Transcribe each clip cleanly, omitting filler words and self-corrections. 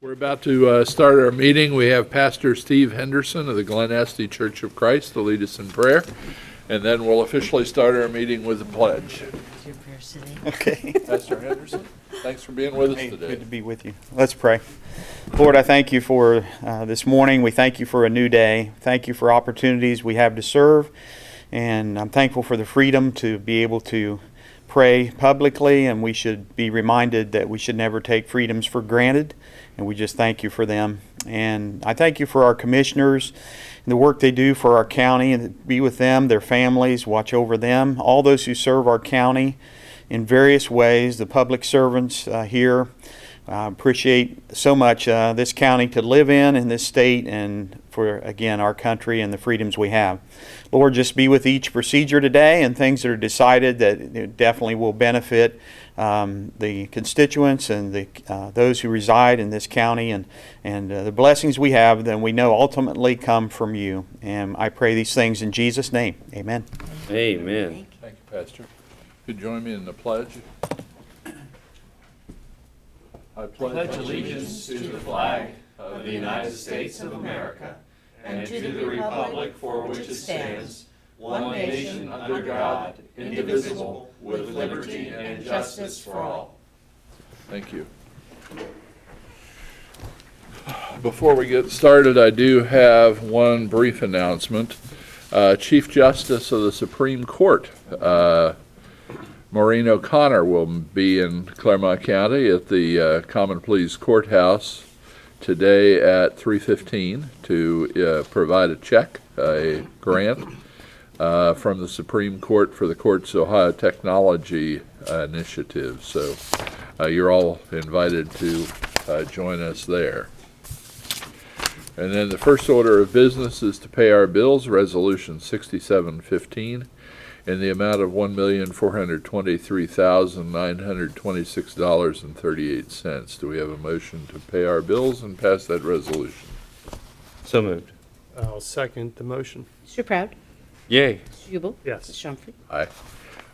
We're about to start our meeting. We have Pastor Steve Henderson of the Glen Estee Church of Christ to lead us in prayer, and then we'll officially start our meeting with the pledge. Your prayer today. Okay. Pastor Henderson, thanks for being with us Hey, today. good to be with you. Let's pray. Lord, I thank you for this morning. We thank you for a new day. Thank you for opportunities we have to serve, and I'm thankful for the freedom to be able to pray publicly, and we should be reminded that we should never take freedoms for granted, and we just thank you for them. And I thank you for our commissioners and the work they do for our county, and be with them, their families, watch over them, all those who serve our county in various ways, the public servants here. I appreciate so much this county to live in this state, and for, again, our country and the freedoms we have. Lord, just be with each procedure today and things that are decided that definitely will benefit the constituents and those who reside in this county, and the blessings we have, then we know ultimately come from you. And I pray these things in Jesus' name. Amen. Amen. Thank you, Pastor. Could you join me in the pledge? I pledge allegiance to the flag of the United States of America and to the republic for which it stands, one nation under God, indivisible, with liberty and justice for all. Thank you. Before we get started, I do have one brief announcement. Chief Justice of the Supreme Court, Maureen O'Connor, will be in Clermont County at the Common Pleas Courthouse today at 3:15 to provide a check, a grant from the Supreme Court for the court's Ohio Technology Initiative. So you're all invited to join us there. And then the first order of business is to pay our bills, Resolution 6715, in the amount of $1,423,926.38. Do we have a motion to pay our bills and pass that resolution? So moved. I'll second the motion. Mr. Proud? Yay. Mr. Jubal? Yes. Mr. Humphrey? Aye.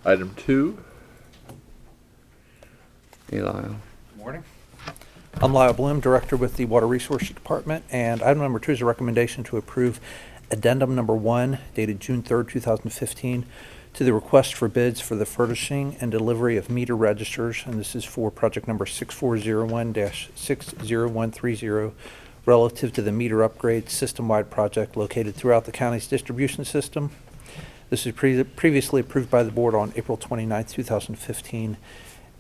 Item 2. Hey, Lyle. Morning. I'm Lyle Bloom, Director with the Water Resources Department, and item number 2 is a recommendation to approve addendum number 1, dated June 3rd, 2015, to the request for bids for the furnishing and delivery of meter registers, and this is for project number 6401-60130, relative to the meter upgrade system-wide project located throughout the county's distribution system. This was previously approved by the board on April 29th, 2015,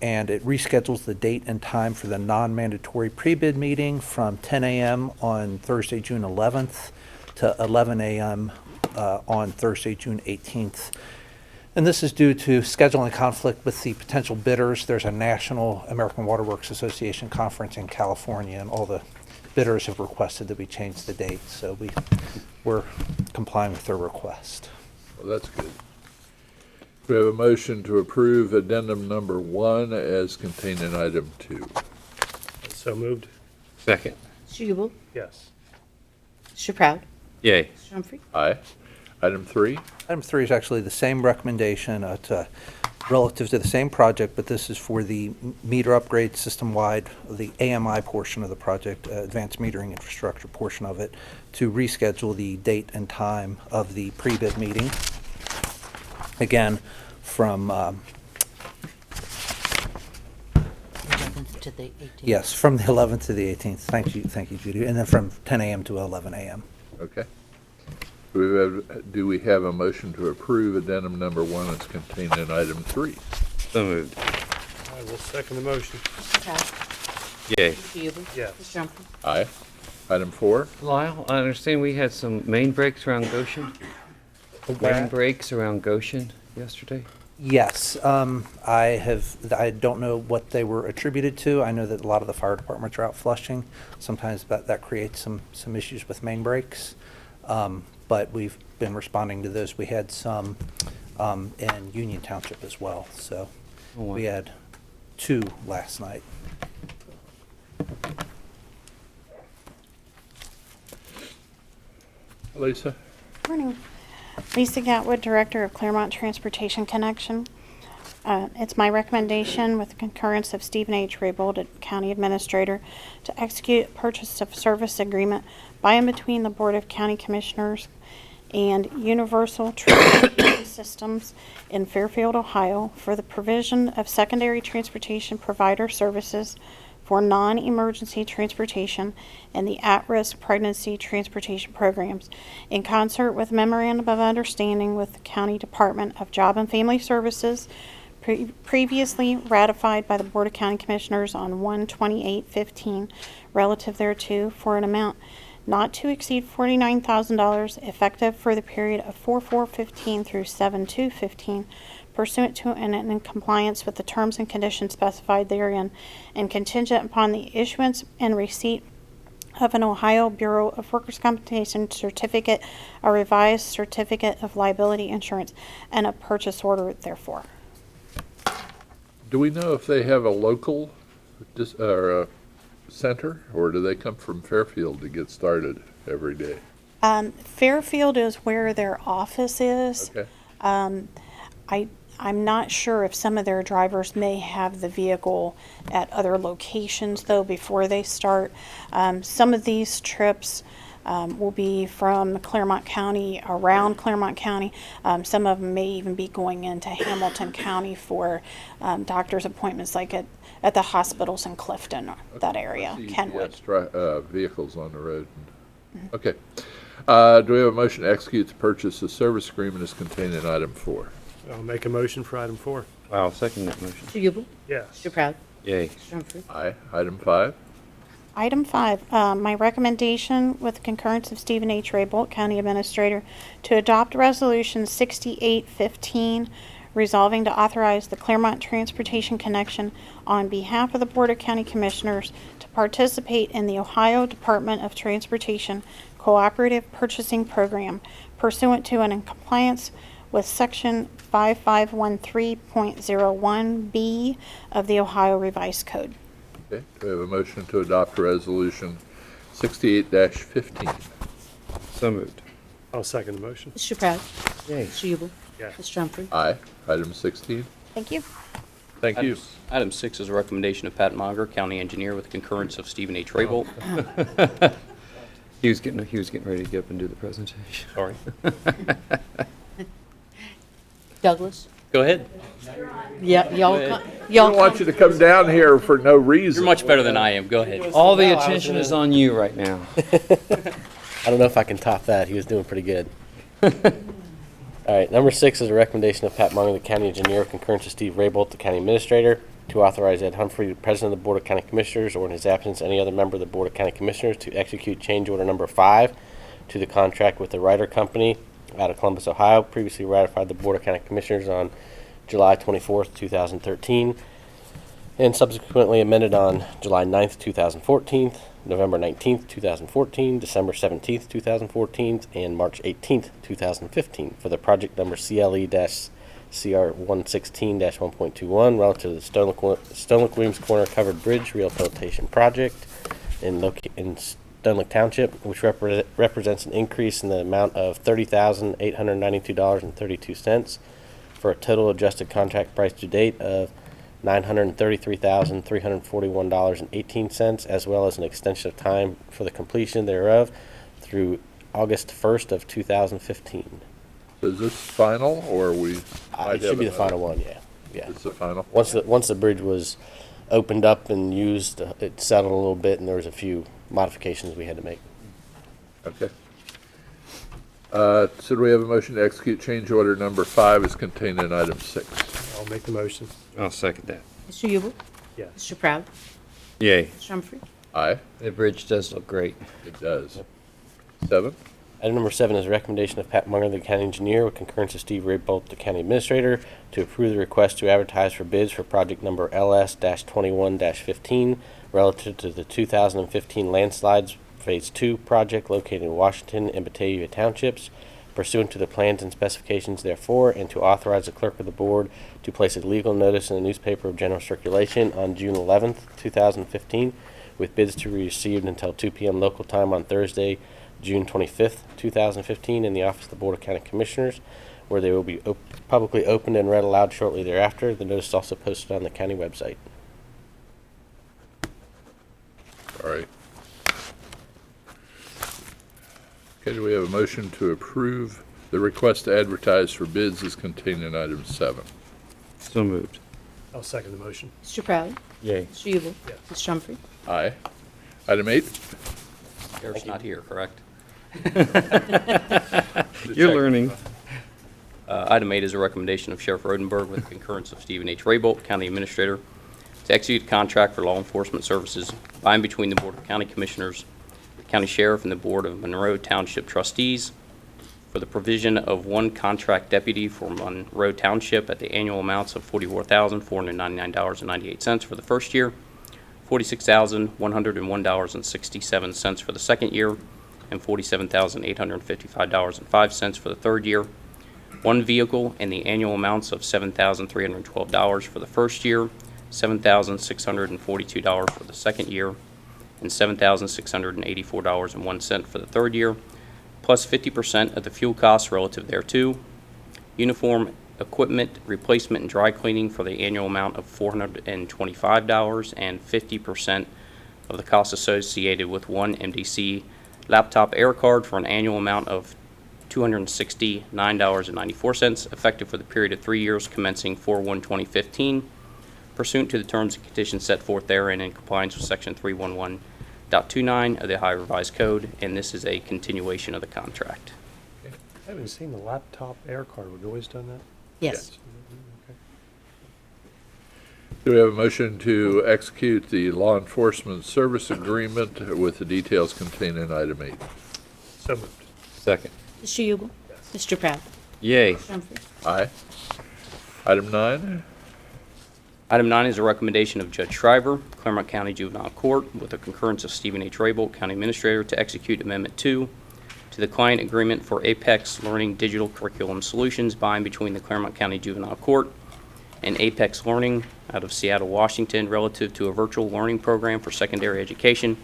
and it reschedules the date and time for the non-mandatory pre-bid meeting from 10 a.m. on Thursday, June 11th to 11 a.m. On Thursday, June 18th. And this is due to scheduling conflict with the potential bidders. There's a National American Water Works Association conference in California, and all the bidders have requested that we change the date, so we're complying with their request. Well, that's good. We have a motion to approve addendum number 1 as contained in item 2. So moved. Second. Mr. Jubal? Yes. Mr. Proud? Yay. Mr. Humphrey? Aye. Item 3. Item 3 is actually the same recommendation. It's relative to the same project, but this is for the meter upgrade system-wide, the AMI portion of the project, advanced metering infrastructure portion of it, to reschedule the date and time of the pre-bid meeting. Again, from 11th to the 18th. yes, from the 11th to the 18th. Thank you, Judy. And then from 10 a.m. to 11 a.m. Okay. Do we have a motion to approve addendum number 1 as contained in item 3? So moved. I will second the motion. Mr. Proud? Yay. Mr. Jubal? Yes. Mr. Humphrey? Aye. Item 4. Lyle, I understand we had some main breaks around Goshen. Main breaks around Goshen yesterday. Yes, I don't know what they were attributed to. I know that a lot of the fire departments are out flushing. Sometimes that creates some issues with main breaks. But we've been responding to those. We had some in Union Township as well. So we had 2 last night. Lisa? Morning. Lisa Gatwood, Director of Clermont Transportation Connection. It's my recommendation, with the concurrence of Stephen H. Raybold, County Administrator, to execute a purchase of service agreement by and between the Board of County Commissioners and Universal Transportation Systems in Fairfield, Ohio, for the provision of secondary transportation provider services for non-emergency transportation and the at-risk pregnancy transportation programs, in concert with memorandum of understanding with the County Department of Job and Family Services, previously ratified by the Board of County Commissioners on 1/28/15, relative thereto, for an amount not to exceed $49,000, effective for the period of 4/4/15 through 7/2/15, pursuant to and in compliance with the terms and conditions specified therein, and contingent upon the issuance and receipt of an Ohio Bureau of Workers' Compensation certificate, a revised certificate of liability insurance, and a purchase order therefore. Do we know if they have a local or a center, or do they come from Fairfield to get started every day? Fairfield is where their office is. Okay. I'm not sure if some of their drivers may have the vehicle at other locations, though, before they start. Some of these trips will be from Clermont County, around Clermont County. Some of them may even be going into Hamilton County for doctor's appointments, like at the hospitals in Clifton, that area, Kenwood. Vehicles on the road. Okay. Do we have a motion to execute the purchase of service agreement as contained in item 4? I'll make a motion for item 4. I'll second that motion. Mr. Ubel? Yes. Mr. Proud? Yay. Mr. Humphrey? Aye. Item 5? Item 5, my recommendation, with the concurrence of Stephen H. Raybold, County Administrator, to adopt Resolution 6815, resolving to authorize the Clermont Transportation Connection on behalf of the Board of County Commissioners to participate in the Ohio Department of Transportation Cooperative Purchasing Program, pursuant to and in compliance with Section 5513.01B of the Ohio Revised Code. Okay. Do we have a motion to adopt resolution 68-15? So moved. I'll second the motion. Mr. Proud? Yay. Mr. Ubel? Yes. Mr. Humphrey? Aye. Item 16? Thank you. Thank you. Item 6 is a recommendation of Pat Monger, County Engineer, with concurrence of Stephen H. Raybold. He was getting ready to get up and do the presentation. Sorry. Douglas? Go ahead. Yeah, y'all, Go ahead. I don't want you to come down here for no reason. You're much better than I am. Go ahead. All the attention is on you right now. I don't know if I can top that. He was doing pretty good. All right, number 6 is a recommendation of Pat Munger, the County Engineer, with concurrence of Steve Raybold, the County Administrator, to authorize Ed Humphrey, the President of the Board of County Commissioners, or in his absence, any other member of the Board of County Commissioners, to execute change order number 5 to the contract with the Ryder Company out of Columbus, Ohio, previously ratified the Board of County Commissioners on July 24th, 2013, and subsequently amended on July 9th, 2014, November 19th, 2014, December 17th, 2014, and March 18th, 2015, for the project number CLE-CR116-1.21, relative to the Stonelock Williams Corner Covered Bridge Rehabilitation Project in Stonelock Township, which represents an increase in the amount of $30,892.32 for a total adjusted contract price to date of $933,341.18, as well as an extension of time for the completion thereof through August 1st of 2015. Is this final, or we might It should have be the another? final one, yeah. It's the final? Once the bridge was opened up and used, it settled a little bit, and there was a few modifications we had to make. Okay. So do we have a motion to execute change order number 5 as contained in item 6? I'll make the motion. I'll second that. Mr. Ubel? Yes. Mr. Proud? Yay. Mr. Humphrey? Aye, The bridge does look great. it does. 7? Item number 7 is a recommendation of Pat Munger, the County Engineer, with concurrence of Steve Raybold, the County Administrator, to approve the request to advertise for bids for project number LS-21-15 relative to the 2015 landslides Phase 2 project located in Washington and Batavia Townships, pursuant to the plans and specifications therefore, and to authorize the clerk of the board to place a legal notice in the newspaper of general circulation on June 11th, 2015, with bids to be received until 2 p.m. local time on Thursday, June 25th, 2015, in the office of the Board of County Commissioners, where they will be publicly opened and read aloud shortly thereafter. The notice is also posted on the county website. All right. Okay, do we have a motion to approve the request to advertise for bids as contained in item 7? So moved. I'll second the motion. Mr. Crowley. Yay. Mr. Yubel. Yes. Mr. Humphrey. Aye. Item 8? Sheriff's not here, correct? You're learning. Item 8 is a recommendation of Sheriff Rodenberg with concurrence of Stephen H. Raybolt, County Administrator, to execute a contract for law enforcement services by and between the Board of County Commissioners, the County Sheriff, and the Board of Monroe Township Trustees for the provision of one contract deputy for Monroe Township at the annual amounts of $44,499.98 for the first year, $46,101.67 for the second year, and $47,855.05 for the third year. One vehicle in the annual amounts of $7,312 for the first year, $7,642 for the second year, and $7,684.01 for the third year, plus 50% of the fuel costs relative thereto. Uniform equipment replacement and dry cleaning for the annual amount of $425, and 50% of the costs associated with one MDC laptop air card for an annual amount of $269.94, effective for the period of 3 years commencing 4/1/2015, pursuant to the terms and conditions set forth therein in compliance with Section 311.29 of the Ohio Revised Code, and this is a continuation of the contract. I haven't seen the laptop air card. We've always done that? Yes. Okay. Do we have a motion to execute the law enforcement service agreement with the details contained in item 8? So moved. Second. Mr. Yubel. Mr. Crowley. Yay. Mr. Humphrey. Aye. Item 9? Item 9 is a recommendation of Judge Shriver, Clermont County Juvenile Court, with the concurrence of Stephen H. Raybolt, County Administrator, to execute Amendment 2 to the client agreement for Apex Learning Digital Curriculum Solutions by and between the Clermont County Juvenile Court and Apex Learning out of Seattle, Washington, relative to a virtual learning program for secondary education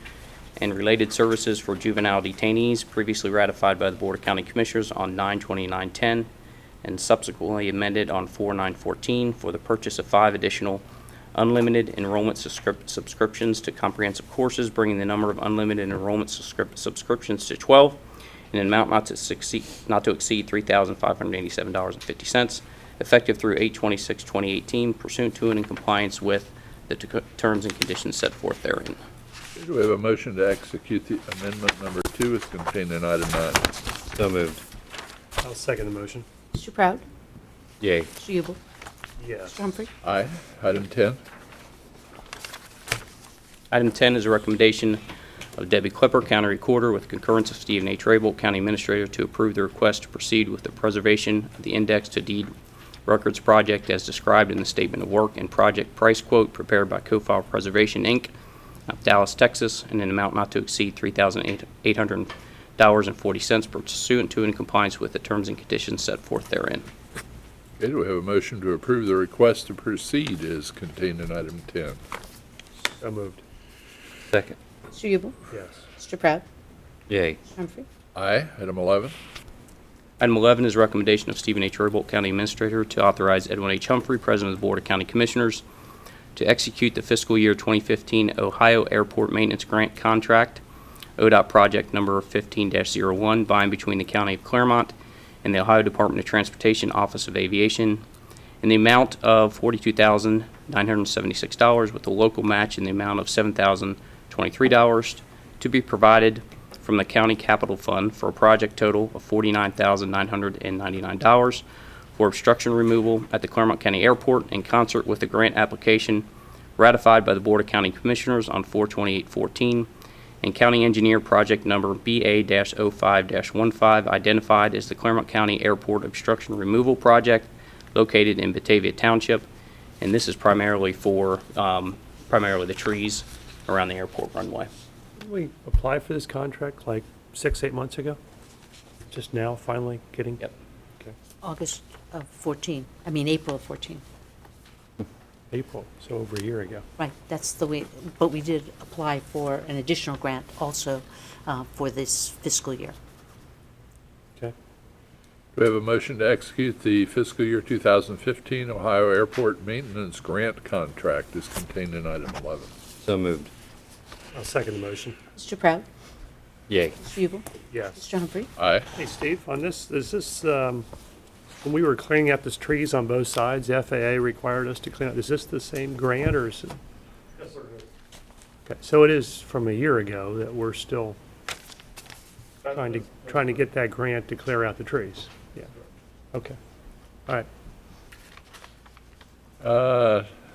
and related services for juvenile detainees, previously ratified by the Board of County Commissioners on 9/29/10 and subsequently amended on 4/9/14 for the purchase of 5 additional unlimited enrollment subscriptions to comprehensive courses, bringing the number of unlimited enrollment subscriptions to 12 in an amount not to exceed $3,587.50, effective through 8/26/2018, pursuant to and in compliance with the terms and conditions set forth therein. Do we have a motion to execute the amendment number 2 as contained in item 9? So moved. I'll second the motion. Mr. Proud. Yay. Mr. Yubel. Yes. Mr. Humphrey. Aye. Item 10? Item 10 is a recommendation of Debbie Klepper, County Recorder, with concurrence of Stephen H. Raybolt, County Administrator, to approve the request to proceed with the preservation of the index to deed records project as described in the statement of work and project price quote prepared by Co-File Preservation, Inc., of Dallas, Texas, in an amount not to exceed $3,800.40, pursuant to and in compliance with the terms and conditions set forth therein. Okay, do we have a motion to approve the request to proceed as contained in item 10? So moved. Second. Mr. Yubel. Yes. Mr. Proud. Yay. Mr. Humphrey. Aye. Item 11? Item 11 is a recommendation of Stephen H. Raybolt, County Administrator, to authorize Edwin H. Humphrey, President of the Board of County Commissioners, to execute the fiscal year 2015 Ohio Airport Maintenance Grant Contract, ODOT Project Number 15-01, by and between the County of Clermont and the Ohio Department of Transportation Office of Aviation, in the amount of $42,976, with a local match in the amount of $7,023, to be provided from the County Capital Fund for a project total of $49,999 for obstruction removal at the Clermont County Airport, in concert with the grant application ratified by the Board of County Commissioners on 4/28/14, and County Engineer Project Number BA-05-15, identified as the Clermont County Airport Obstruction Removal Project, located in Batavia Township, and this is primarily for primarily the trees around the airport runway. Didn't we apply for this contract like 6-8 months ago? Just now, finally getting? Yep. Okay. August of 14. I mean, April of 14. April, so over a year ago. Right, that's the way, but we did apply for an additional grant also for this fiscal year. Okay. we have a motion to execute the fiscal year 2015 Ohio Airport Maintenance Grant Contract as contained in item 11? So moved. I'll second the motion. Mr. Proud? Yay. Mr. Ubel? Yes. Mr. Humphrey? Aye. Hey, Steve, on this, is this, when we were cleaning up these trees on both sides, the FAA required us to clean up, is this the same grant or is it? Yes, sir. Okay, so it is from a year ago that we're still trying to get that grant to clear out the trees? Yeah. Okay. All right.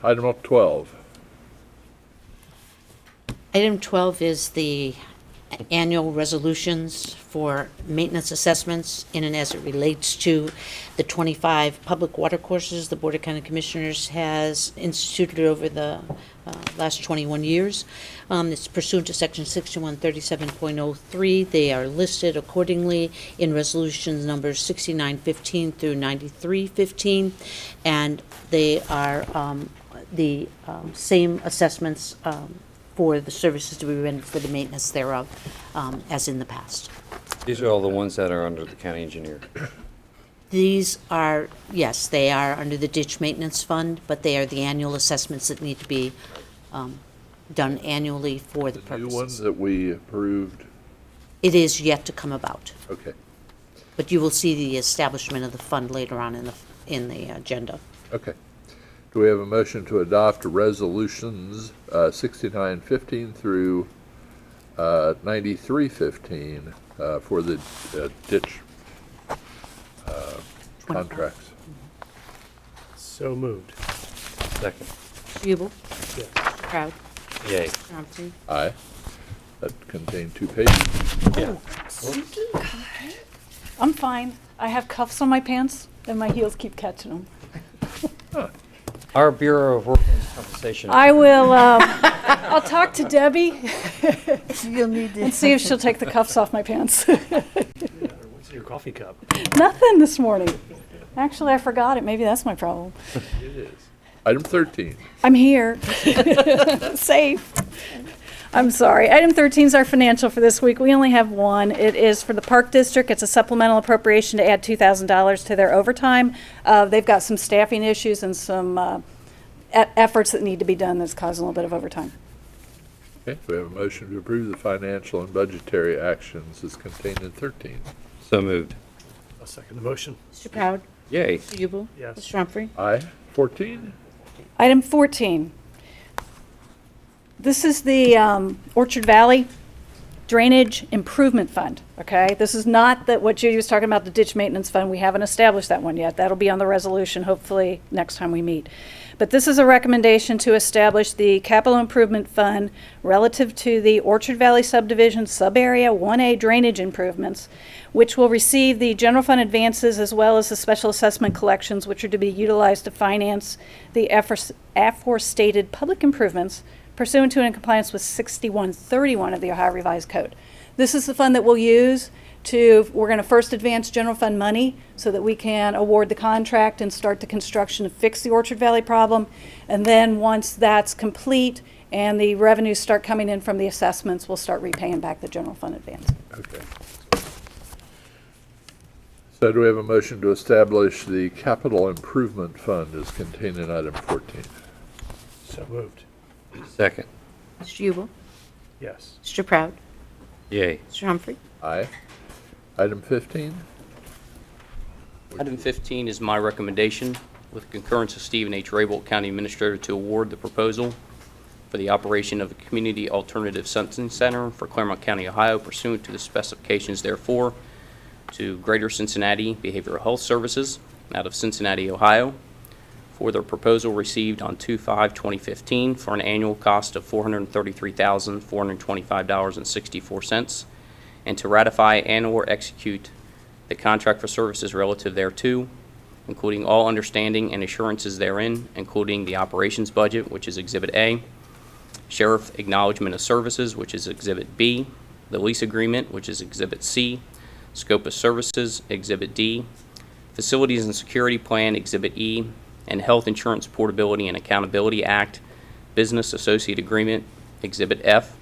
Item 12. Item 12 is the annual resolutions for maintenance assessments in and as it relates to the 25 public water courses the Board of County Commissioners has instituted over the last 21 years. It's pursuant to Section 6137.03. They are listed accordingly in resolutions numbers 6915 through 9315, and they are the same assessments for the services to be rendered for the maintenance thereof, as in the past. These are all the ones that are under the county engineer. These are, yes, they are under the ditch maintenance fund, but they are the annual assessments that need to be done annually for the The new one purposes. that we approved. It is yet to come about, Okay. but you will see the establishment of the fund later on in the agenda. Okay. Do we have a motion to adopt resolutions 6915 through 9315 for the ditch contracts? So moved. Second. Ubel? Yes. Mr. Proud? Yay. Mr. Humphrey? Aye. That contained 2 pages. I'm fine. I have cuffs on my pants, and my heels keep catching them. Our Bureau of Workers' Compensation. I will, I'll talk to Debbie You'll need and see if she'll take the cuffs off my pants. What's in your coffee cup? Nothing this morning. Actually, I forgot it. Maybe that's my problem. It is. Item 13. I'm here. Safe. I'm sorry. Item 13 is our financial for this week. We only have one. It is for the Park District. It's a supplemental appropriation to add $2,000 to their overtime. They've got some staffing issues and some efforts that need to be done that's causing a little bit of overtime. Okay. We have a motion to approve the financial and budgetary actions as contained in 13. So moved. I'll second the motion. Mr. Proud? Yay. Mr. Ubel? Yes. Mr. Humphrey? Aye. 14. Item 14. This is the Orchard Valley Drainage Improvement Fund, okay? This is not what Judy was talking about, the ditch maintenance fund. We haven't established that one yet. That'll be on the resolution hopefully next time we meet. But this is a recommendation to establish the capital improvement fund relative to the Orchard Valley subdivision sub-area 1A drainage improvements, which will receive the general fund advances as well as the special assessment collections, which are to be utilized to finance the aforestated public improvements pursuant to and in compliance with 6131 of the Ohio Revised Code. This is the fund that we'll use we're going to first advance general fund money so that we can award the contract and start the construction to fix the Orchard Valley problem. And then once that's complete and the revenues start coming in from the assessments, we'll start repaying back the general fund advance. Okay. So do we have a motion to establish the capital improvement fund as contained in item 14? So moved. Second. Mr. Ubel? Yes. Mr. Proud? Yay. Mr. Humphrey? Aye. Item 15. Item 15 is my recommendation, with concurrence of Stephen H. Rabel, County Administrator, to award the proposal for the operation of a Community Alternative Sentencing Center for Clermont County, Ohio, pursuant to the specifications therefore, to Greater Cincinnati Behavioral Health Services out of Cincinnati, Ohio, for their proposal received on 2/5/2015 for an annual cost of $433,425.64, and to ratify and/or execute the contract for services relative thereto, including all understanding and assurances therein, including the operations budget, which is Exhibit A, Sheriff Acknowledgement of Services, which is Exhibit B, the lease agreement, which is Exhibit C, Scope of Services, Exhibit D, Facilities and Security Plan, Exhibit E, and Health Insurance Portability and Accountability Act Business Associate Agreement, Exhibit F,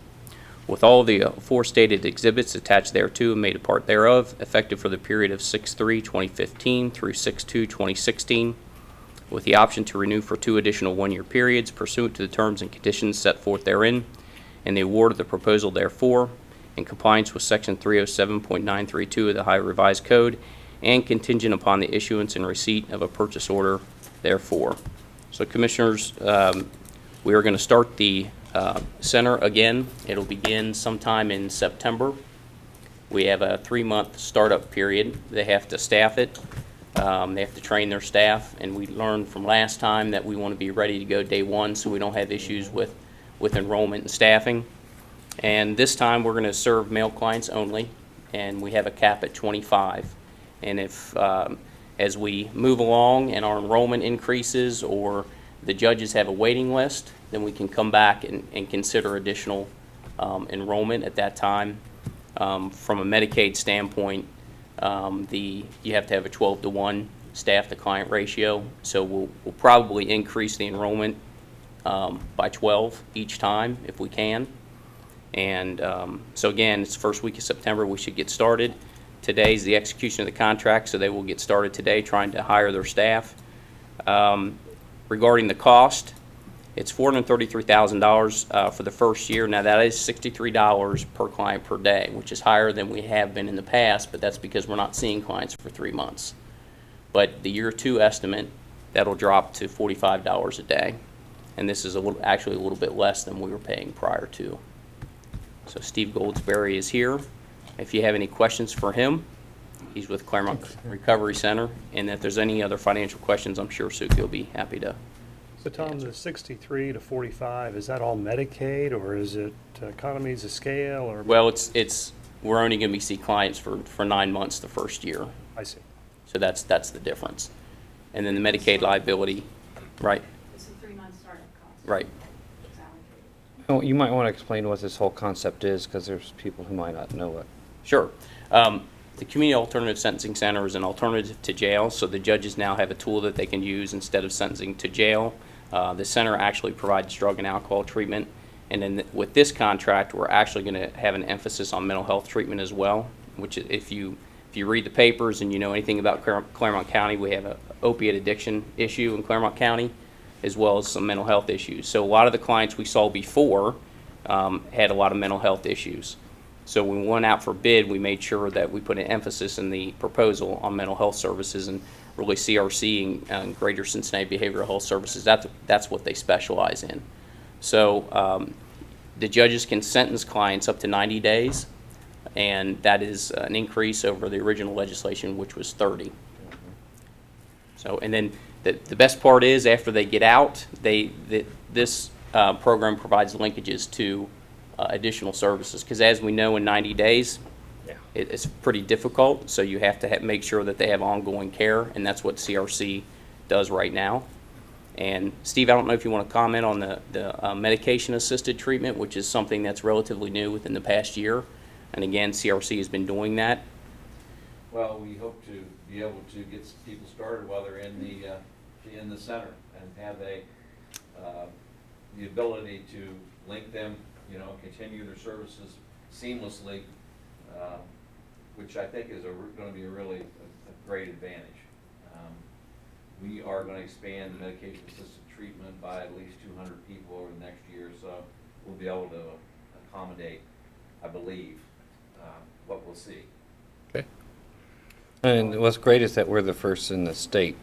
with all the aforestated exhibits attached thereto and made a part thereof, effective for the period of 6/3/2015 through 6/2/2016, with the option to renew for 2 additional one-year periods pursuant to the terms and conditions set forth therein, and the award of the proposal therefore, in compliance with Section 307.932 of the Ohio Revised Code, and contingent upon the issuance and receipt of a purchase order therefore. So, Commissioners, we are going to start the center again. It'll begin sometime in September. We have a 3-month startup period. They have to staff it. They have to train their staff, and we learned from last time that we want to be ready to go day one so we don't have issues with enrollment and staffing. And this time we're going to serve male clients only, and we have a cap at 25. And if, as we move along and our enrollment increases or the judges have a waiting list, then we can come back and consider additional enrollment at that time. From a Medicaid standpoint, you have to have a 12-to-1 staff-to-client ratio, so we'll probably increase the enrollment by 12 each time if we can. And so again, it's the first week of September. We should get started. Today's the execution of the contract, so they will get started today trying to hire their staff. Regarding the cost, it's $433,000 for the first year. Now that is $63 per client per day, which is higher than we have been in the past, but that's because we're not seeing clients for 3 months. But the year 2 estimate, that'll drop to $45 a day. And this is actually a little bit less than we were paying prior to. So Steve Goldsberry is here. If you have any questions for him, he's with Clermont Recovery Center. And if there's any other financial questions, I'm sure Suki will be happy to. So Tom, the 63 to 45, is that all Medicaid, or is it economies of scale, or? Well, we're only going to see clients for 9 months the first year. I see. So that's the difference. And then the Medicaid liability, right? It's a 3-month startup cost. Right. Oh, you might want to explain what this whole concept is, because there's people who might not know it. Sure. The Community Alternative Sentencing Center is an alternative to jail, so the judges now have a tool that they can use instead of sentencing to jail. The center actually provides drug and alcohol treatment, and then with this contract, we're actually going to have an emphasis on mental health treatment as well, which if you read the papers and you know anything about Clermont County, we have an opiate addiction issue in Clermont County, as well as some mental health issues. So a lot of the clients we saw before had a lot of mental health issues. So when we went out for bid, we made sure that we put an emphasis in the proposal on mental health services, and really CRC and Greater Cincinnati Behavioral Health Services, that's what they specialize in. So the judges can sentence clients up to 90 days, and that is an increase over the original legislation, which was 30. So, and then the best part is after they get out, this program provides linkages to additional services, because as we know, in 90 days, it's pretty difficult, so you have to make sure that they have ongoing care, and that's what CRC does right now. And Steve, I don't know if you want to comment on the medication-assisted treatment, which is something that's relatively new within the past year, and again, CRC has been doing that. Well, we hope to be able to get people started while they're in the center, and have the ability to link them, continue their services seamlessly, which I think is going to be a great advantage. We are going to expand the medication-assisted treatment by at least 200 people over the next year, so we'll be able to accommodate, I believe, what we'll see. Okay. And what's great is that we're the first in the state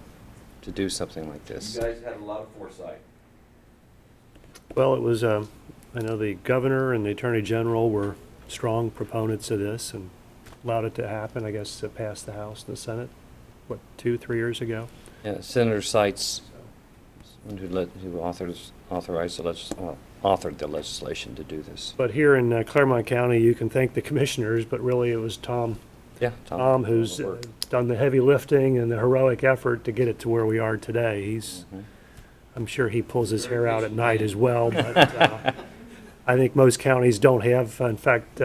to do something like this. You guys had a lot of foresight. Well, it was, I know the governor and the attorney general were strong proponents of this and allowed it to happen, I guess, to pass the House and the Senate, 2-3 years ago? Yeah, Senator Seitz, who authored the legislation to do this. But here in Clermont County, you can thank the commissioners, but really it was Tom, Yeah, who's done the heavy lifting and the heroic effort to get it to where we are today. I'm sure he pulls his hair out at night as well, but I think most counties don't have, in fact,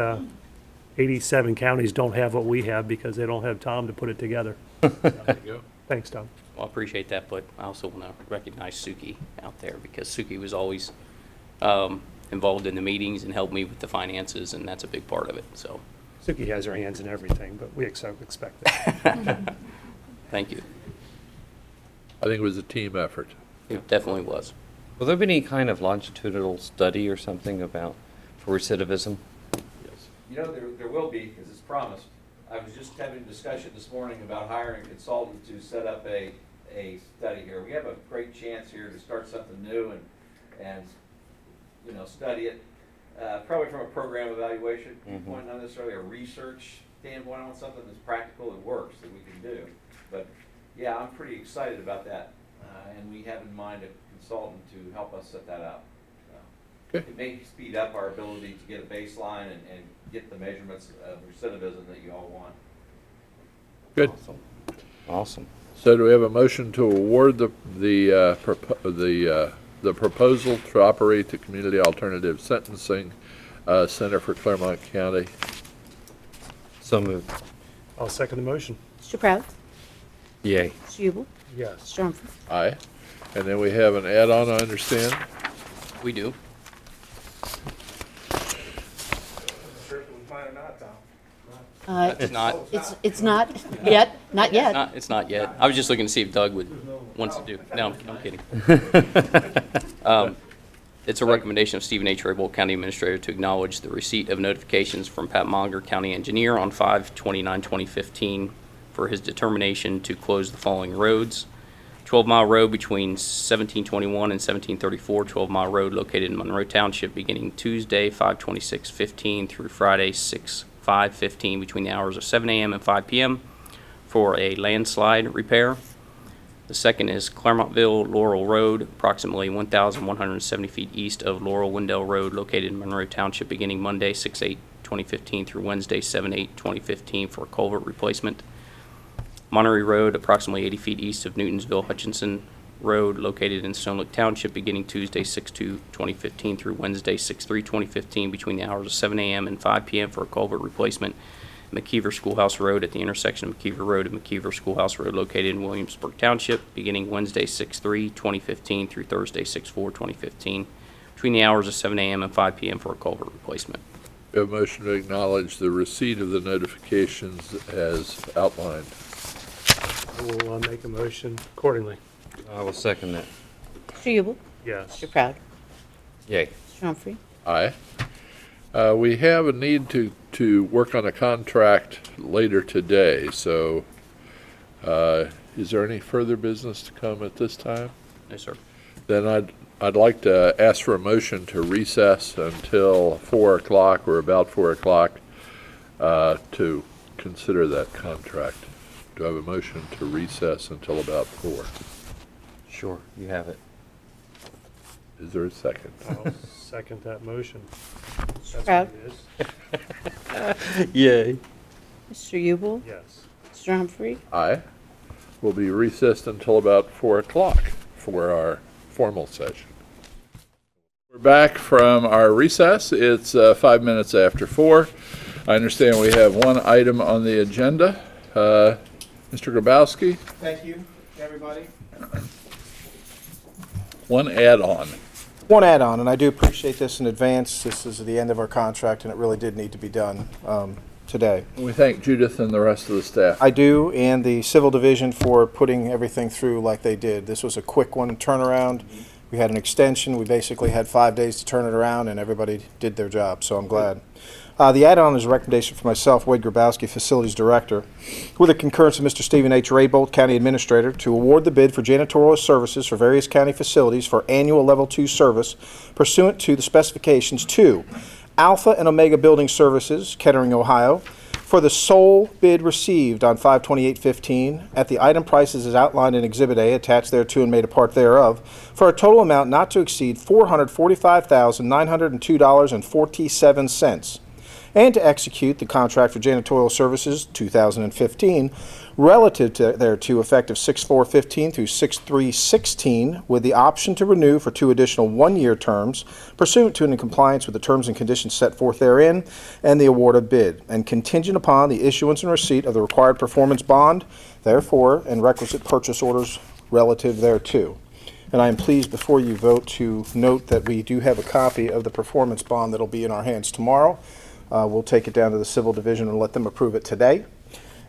87 counties don't have what we have because they don't have Tom to put it together. There you go. Thanks, Tom. Well, I appreciate that, but I also want to recognize Suki out there, because Suki was always involved in the meetings and help me with the finances, and that's a big part of it, so, Suki has her hands in everything, but we expect that. thank you. I think it was a team effort. It definitely was. Will there be any kind of longitudinal study or something about, for recidivism? You know, there will be, because it's promised. I was just having a discussion this morning about hiring a consultant to set up a study here. We have a great chance here to start something new and you know, study it, probably from a program evaluation point, not necessarily a research standpoint. I want something that's practical and works that we can do. But yeah, I'm pretty excited about that, and we have in mind a consultant to help us set that up. So, Okay. it may speed up our ability to get a baseline and get the measurements of recidivism that you all want. Good. Awesome. So do we have a motion to award the proposal to operate the Community Alternative Sentencing Center for Clermont County? So moved. I'll second the motion. Mr. Proud? Yay. Mr. Ubel? Yes. Mr. Humphrey? Aye. And then we have an add-on, I understand? We do. It's not. It's not yet, not yet. It's not yet. I was just looking to see if Doug wants to do. No, I'm kidding. It's a recommendation of Stephen H. Raybould, County Administrator, to acknowledge the receipt of notifications from Pat Monger, County Engineer, on 5/29/2015 for his determination to close the following roads: 12-mile road between 1721 and 1734, 12-mile road located in Monroe Township, beginning Tuesday 5/26/15 through Friday 6/5/15 between the hours of 7 a.m. and 5 p.m. for a landslide repair. The second is Clermontville Laurel Road, approximately 1,170 feet east of Laurel Wendell Road, located in Monroe Township, beginning Monday 6/8/2015 through Wednesday 7/8/2015 for culvert replacement. Monterey Road, approximately 80 feet east of Newtonsville Hutchinson Road, located in Stone Lake Township, beginning Tuesday 6/2/2015 through Wednesday 6/3/2015 between the hours of 7 a.m. and 5 p.m. for a culvert replacement. McKeever Schoolhouse Road at the intersection of McKeever Road and McKeever Schoolhouse Road, located in Williamsburg Township, beginning Wednesday 6/3/2015 through Thursday 6/4/2015 between the hours of 7 a.m. and 5 p.m. for a culvert replacement. We have a motion to acknowledge the receipt of the notifications as outlined. I will make a motion accordingly. I will second that. Mr. Ubel? Yes. Mr. Proud? Yay. Mr. Humphrey? Aye. We have a need to work on a contract later today, so is there any further business to come at this time? No, sir. Then I'd like to ask for a motion to recess until 4 o'clock or about 4 o'clock to consider that contract. Do I have a motion to recess until about 4? Sure, you have it. Is there a second? I'll second that motion. That's Proud? what it is. Yay. Mr. Ubel? Yes. Mr. Humphrey? Aye. We'll be recessed until about 4 o'clock for our formal session. We're back from our recess. It's 5 minutes after 4. I understand we have one item on the agenda. Mr. Grabowski, Thank you, everybody. one add-on. One add-on, and I do appreciate this in advance. This is the end of our contract, and it really did need to be done today. We thank Judith and the rest of the staff. I do, and the Civil Division for putting everything through like they did. This was a quick one turnaround. We had an extension. We basically had 5 days to turn it around, and everybody did their job, so I'm glad. The add-on is a recommendation for myself, Wade Grabowski, Facilities Director, with the concurrence of Mr. Stephen H. Raybould, County Administrator, to award the bid for janitorial services for various county facilities for annual Level 2 service pursuant to the specifications to Alpha and Omega Building Services, Kettering, Ohio, for the sole bid received on 5/28/15 at the item prices as outlined in Exhibit A, attached thereto and made a part thereof, for a total amount not to exceed $445,902.47. And to execute the contract for janitorial services 2015 relative to thereto effective 6/4/15 through 6/3/16 with the option to renew for 2 additional 1-year terms pursuant to and in compliance with the terms and conditions set forth therein and the award of bid, and contingent upon the issuance and receipt of the required performance bond, therefore, and requisite purchase orders relative thereto. And I am pleased before you vote to note that we do have a copy of the performance bond that'll be in our hands tomorrow. We'll take it down to the Civil Division and let them approve it today.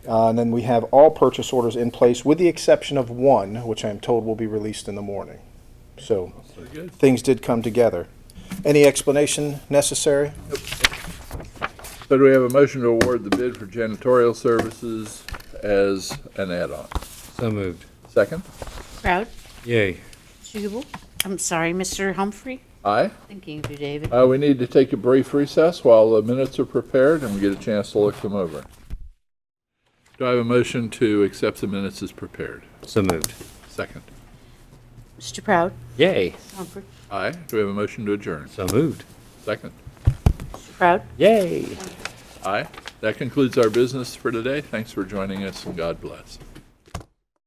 And then we have all purchase orders in place with the exception of one, which I am told will be released in the morning. So things did come together. Any explanation necessary? So do we have a motion to award the bid for janitorial services as an add-on? So moved. Second? Proud? Yay. Mr. Hubel? I'm sorry, Mr. Humphrey? Aye. Thinking of you, David. We need to take a brief recess while the minutes are prepared and we get a chance to look them over. Do I have a motion to accept the minutes as prepared? So moved. Second. Mr. Proud? Yay. Humphrey? Aye. Do we have a motion to adjourn? So moved. Second. Mr. Proud? Yay. Aye. That concludes our business for today. Thanks for joining us and God bless.